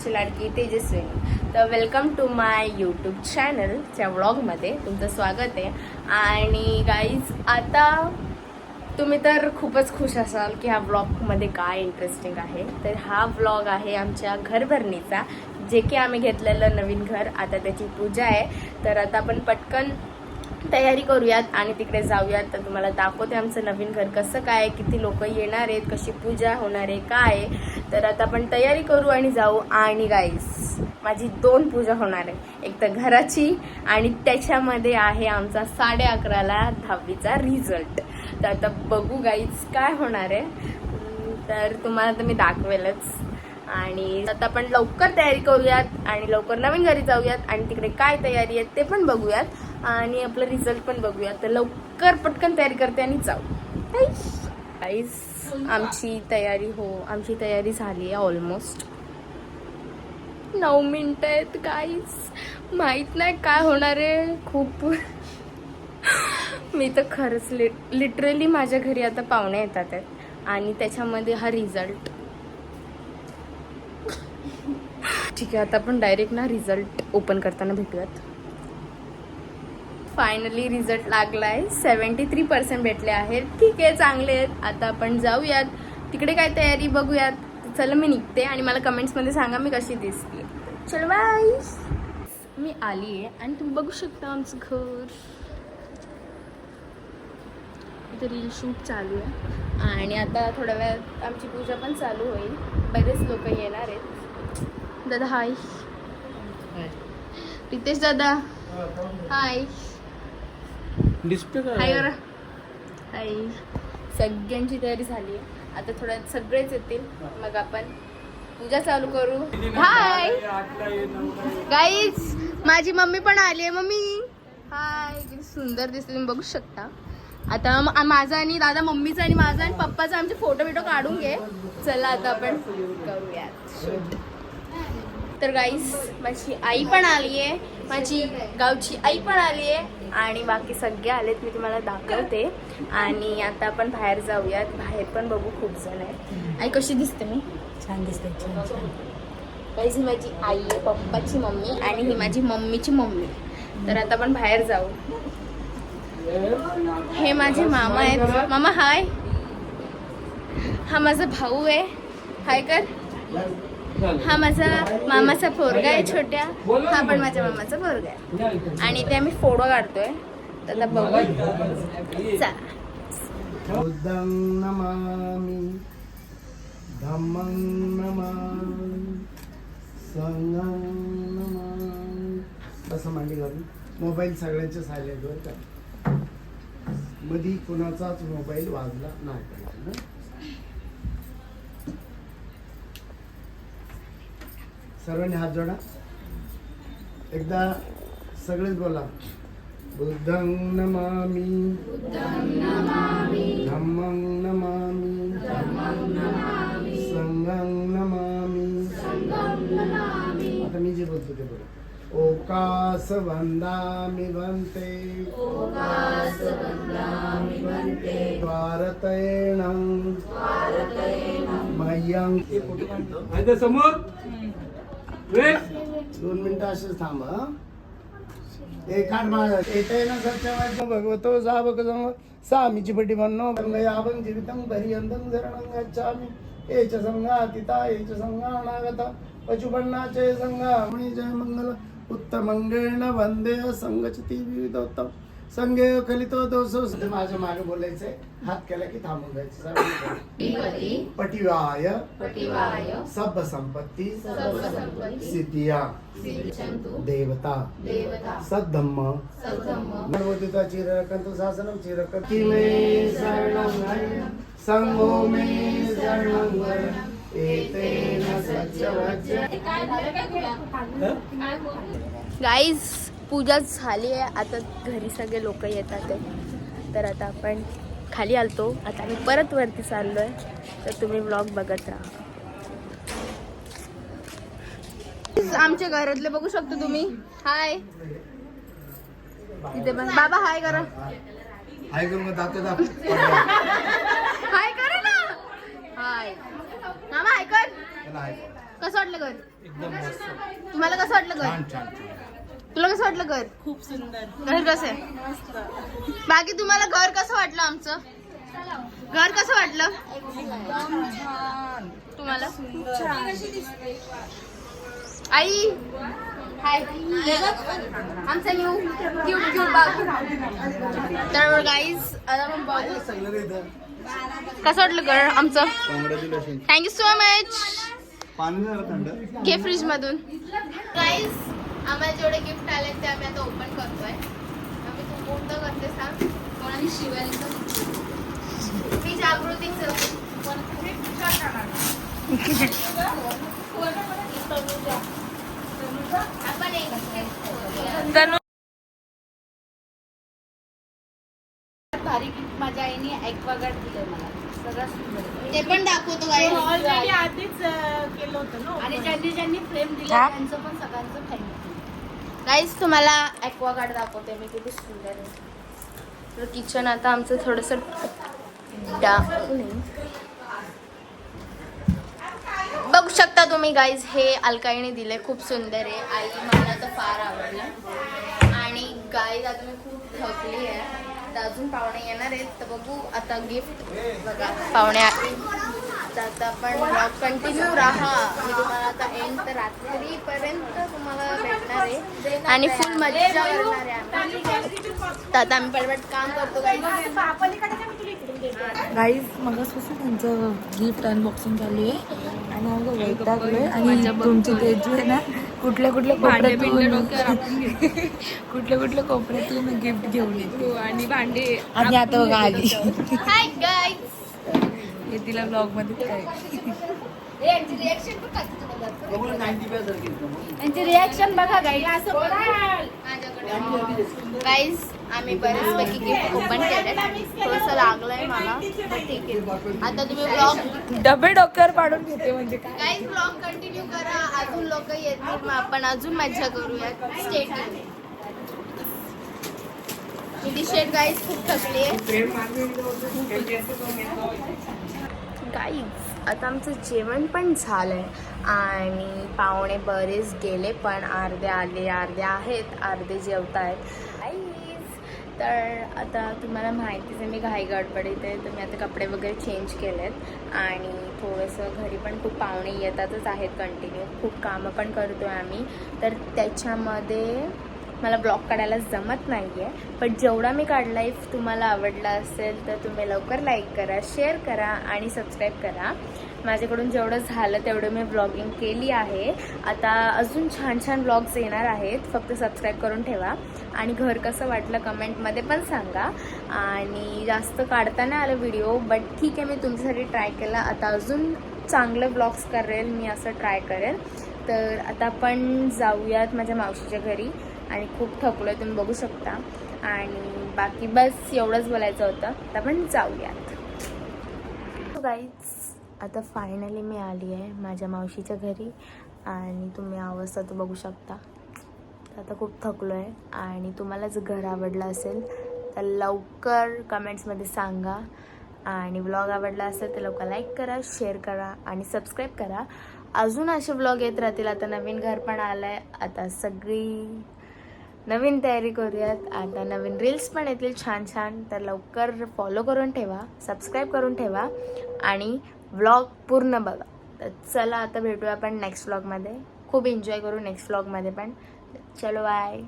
तुमची लाडकी तेजस्विनी. तर welcome to my YouTube चॅनलच्या व्लॉगमध्ये तुमचं स्वागत आहे. आणि गाईज, आता तुम्ही तर खूपच खुश असाल की ह्या व्लॉगमध्ये काय इंटरेस्टिंग आहे. तर हा व्लॉग आहे आमच्या घरभरणीचा, जे की आम्ही घेतलेलं नवीन घर. आता त्याची पूजा आहे. तर आता आपण पटकन तयारी करूयात आणि तिकडे जाऊयात. तर तुम्हाला दाखवते आमचं नवीन घर कसं काय, किती लोक येणार आहेत, कशी पूजा होणार आहे, काय. तर आता आपण तयारी करू आणि जाऊ. आणि गाईस, माझी 2 पूजा होणार आहे, एक तर घराची आणि त्याच्यामध्ये आहे आमचा 11:30ला 10वीचा रिझल्ट. तर आता बघू गाईज काय होणार आहे. तर तुम्हाला तर मी दाखवेलच. आणि आता आपण लवकर तयारी करूयात आणि लवकर नवीन घरी जाऊयात आणि तिकडे काय तयारी आहे ते पण बघूयात आणि आपलं रिझल्ट पण बघूयात. तर लवकर पटकन तयारी करते आणि जाऊ. गाईस, आमची तयारी झाली आहे. ऑलमोस्ट 9 मिनिटं आहेत. गाईस, माहित नाही काय होणार आहे. खूप मी तर खरंच लिटरली माझ्या घरी आता पाहुणे येतात आहेत आणि त्याच्यामध्ये हा रिझल्ट. ठीक आहे, आता आपण डायरेक्ट ना रिझल्ट ओपन करताना भेटूयात. फायनली रिझल्ट लागलाय. 73% भेटले आहेत. ठीक आहे, चांगले आहेत. आता आपण जाऊयात तिकडे, काय तयारी बघूयात. चला, मी निघते आणि मला कमेंट्समध्ये सांगा मी कशी दिसते. चलो बाय. मी आली आहे आणि तुम्ही बघू शकता आमचं घर. इथे रील शूट चालू आहे आणि आता थोड्या वेळात आमची पूजा पण चालू होईल. बरेच लोक येणार आहेत. दादा हाय. रितेश दादा हाय. डिस्प्ले हाय करा. हाय. सगळ्यांची तयारी झाली आहे. आता थोड्यात सगळेच येतील, मग आपण पूजा चालू करू. हाय गाईज, माझी मम्मी पण आली आहे. मम्मी हाय. किती सुंदर दिसते तुम्ही बघू शकता. आता माझा आणि दादा, मम्मीचा आणि माझा आणि पप्पाचा आमचे फोटो बिटो काढून घे. चला आता आपण करूयात. तर गाईस, माझी आई पण आली आहे, माझी गावची आई पण आली आहे आणि बाकी सगळे आलेत. मी तुम्हाला दाखवते. आणि आता आपण बाहेर जाऊयात. बाहेर पण बघू, खूप जण आहेत. आई कशी दिसते मी? छान दिसते, छान छान. गाईस, ही माझी आई आहे, पप्पाची मम्मी, आणि ही माझी मम्मीची मम्मी. तर आता आपण बाहेर जाऊ. हे माझे मामा आहेत. मामा हाय. हा माझा भाऊ आहे. हाय कर. हा माझा मामाचा पोरगा आहे छोट्या. हा पण माझ्या मामाचा पोरगा आहे. आणि ते आम्ही फोटो काढतोय. तर आता बघू. चला. बुद्धं नमामि, धम्मं नमामि, संघं नमामि. तसं मांडी घालून मोबाईल सगळ्यांच्या सायलेंटवर करा. मधी कुणाचाच मोबाईल वाजला नाही पाहिजे ना. सर्वांनी हात जोडा. एकदा सगळेच बोला. बुद्धं नमामि, धम्मं नमामि, संघं नमामि. आता मी जे बोलतो ते बोला. ओकास वंदामि वन्ते, द्वारतयेनं मह्यं. समोर 2 मिनिटं असेच थांबा. एकाड माझा येते ना सत्यवाद भगवतो साबक संग सामीची पटी म्हणनो गंगयाभं जीवितं पर्यंतं शरणं गच्छामि. एच संगा तिता एच संगा अनागता पशुपन्नाचे संगा मणि जय मंगल उत्तमंगेण वंदे संगचती विविधोत्तम संगे कलितो दोषो. माझ्या मागे बोलायचंय. हात केला की थांबून जायचं. पटिवाय सब संपत्ती सिद्धिया देवता सद्धम्म नवोदिता चिरकंतु शासनम चिरकती मे शरणं संगो मे शरणं वर. गाईज, पूजा झाली आहे. आता घरी सगळे लोक येतात आहे. तर आता आपण खाली आलतो, आता आम्ही परत वरती चाललोय. तर तुम्ही व्लॉग बघत राहा. आमच्या घरातले बघू शकतो तुम्ही. हाय. इथे पण बाबा हाय करा. हाय करून दाखव. हाय करा ना. हाय मामा, हाय कर. कसं वाटलं घर? एकदम मस्त. तुम्हाला कसं वाटलं घर? छान छान छान. तुला कसं वाटलं घर? खूप सुंदर. घर कसं आहे? बाकी तुम्हाला घर कसं वाटलं आमचं? घर कसं वाटलं तुम्हाला? आई हाय, आमचा न्यू क्यूट बाग. तर गाईज आता आपण बघू कसं वाटलं घर आमचं. Thank you so much. घे फ्रीज मधून. गाईज आम्हाला जेवढे गिफ्ट आले ते आम्ही आता ओपन करतोय. आम्ही तू कोणतं करते सांग. कोणाने शिवायचं? मी जागृतीचं. आपण एक भारी gift माझ्या आईने ॲक्वागार्ड दिलं मला. सगळं सुंदर. ते पण दाखवतो गाईज. ऑलरेडी आधीच केलं होतं ना. आणि ज्यांनी फ्रेम दिलं त्यांचं पण सगळ्यांचं थँक्यू. गाईज तुम्हाला ॲक्वागार्ड दाखवते मी किती सुंदर आहे. तर किचन आता आमचं थोडंसं बघू शकता तुम्ही गाईज. हे अलकाईने दिले, खूप सुंदर आहे. आई मला तर फार आवडलं. आणि गाईज आता मी खूप थकली आहे. तर अजून पाहुणे येणार आहेत तर बघू आता गिफ्ट बघा पाहुणे तर आता आपण ब्लॉग कंटिन्यू राहा. मी तुम्हाला आता एंड तर रात्रीपर्यंत तुम्हाला भेटणार आहे आणि फुल मजा करणार आहे आम्ही. तर आता आम्ही पटपट काम करतो गाईज. गाईज मगापासून त्यांचं गिफ्ट अनबॉक्सिंग चालू आहे आणि आमचं वैतागलोय. आणि तुमची ते जे आहे ना कुठल्या कोपऱ्यातून गिफ्ट घेऊन येते आणि भांडे. आणि आता बघा आली. Hi guys. हे तिला ब्लॉग मध्ये काय यांची रिॲक्शन पण त्यांची रिॲक्शन बघा गाई. असं गाईज आम्ही बरेचपैकी गिफ्ट ओपन केले. थोडंसं लागलंय मला पण ठीक आहे. आता तुम्ही ब्लॉग डबे डोक्यावर पाडून घेते म्हणजे काय. गाईज ब्लॉग कंटिन्यू करा. अजून लोक येतील मग आपण अजून मज्जा करूया. स्टेट निधी शेट गाईज खूप थकली आहे. गाईज आता आमचं जेवण पण झालंय आणि पाहुणे बरेच गेले पण अर्धे आले अर्धे आहेत अर्धे जेवत आहेत. तर आता तुम्हाला माहितीच आहे मी घाई गडबडीत आहे. तर मी आता कपडे वगैरे चेंज केलेत आणि थोडंसं घरी पण खूप पाहुणे येतातच आहेत कंटिन्यू. खूप कामं पण करतो आहे आम्ही. तर त्याच्यामध्ये मला ब्लॉग काढायला जमत नाही आहे. पण जेवढा मी काढला इफ तुम्हाला आवडला असेल तर तुम्ही लवकर लाईक करा, शेअर करा आणि सबस्क्राईब करा. माझ्याकडून जेवढं झालं तेवढं मी ब्लॉगिंग केली आहे. आता अजून छान छान ब्लॉग्स येणार आहेत. फक्त सबस्क्राईब करून ठेवा आणि घर कसं वाटलं कमेंटमध्ये पण सांगा. आणि जास्त काढता नाही आलं व्हिडिओ बट ठीक आहे मी तुमच्यासाठी ट्राय केला. आता अजून चांगले ब्लॉग्स करेल मी असं ट्राय करेल. तर आता आपण जाऊयात माझ्या मावशीच्या घरी आणि खूप थकलो आहे तुम्ही बघू शकता. आणि बाकी बस एवढंच बोलायचं होतं. तर आपण जाऊयात. गाईज आता फायनली मी आली आहे माझ्या मावशीच्या घरी आणि तुम्ही अवस्था तर बघू शकता. तर आता खूप थकलो आहे आणि तुम्हाला जर घर आवडलं असेल तर लवकर कमेंट्समध्ये सांगा. आणि ब्लॉग आवडला असेल तर लवकर लाईक करा, शेअर करा आणि सबस्क्राईब करा. अजून असे ब्लॉग येत राहतील. आता नवीन घर पण आलं आहे. आता सगळी नवीन तयारी करूयात. आता नवीन रील्स पण येतील छान छान. तर लवकर फॉलो करून ठेवा, सबस्क्राईब करून ठेवा आणि व्लॉग पूर्ण बघा. तर चला आता भेटूया आपण नेक्स्ट व्लॉगमध्ये. खूप एन्जॉय करू नेक्स्ट व्लॉगमध्ये पण. चलो बाय.